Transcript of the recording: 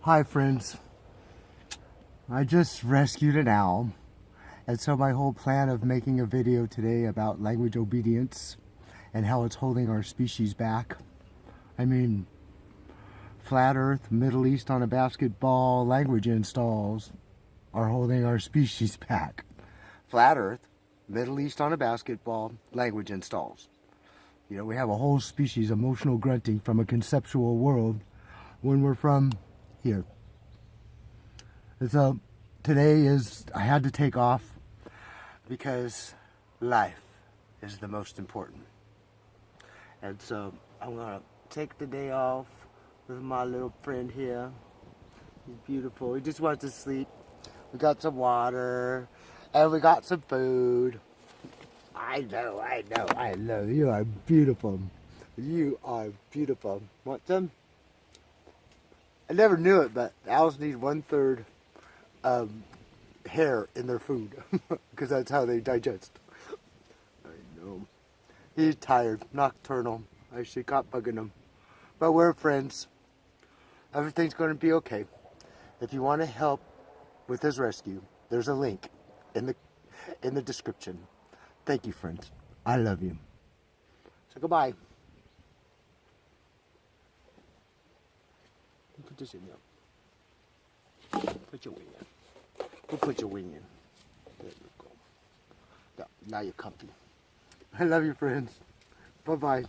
Hi friends, I just rescued an owl, and so my whole plan of making a video today about language obedience and how it's holding our species back. I mean, flat earth, Middle East on a basketball language installs are holding our species back. Flat earth, Middle East on a basketball language installs. You know, we have a whole species emotional grunting from a conceptual world when we're from here. And so today I had to take off because life is the most important. And so I'm gonna take the day off with my little friend here. He's beautiful. He just wants to sleep. We got some water and we got some food. I know. You are beautiful. You are beautiful. Want some? I never knew it, but owls need 1/3 hair in their food because that's how they digest. I know. He's tired, nocturnal. I should got bugging him. But we're friends. Everything's going to be okay. If you want to help with his rescue, there's a link in the description. Thank you, friends. I love you. So goodbye. Put this in there. Put your wing in. We'll put your wing in. There you go. Now you're comfy. I love you, friends. Bye-bye.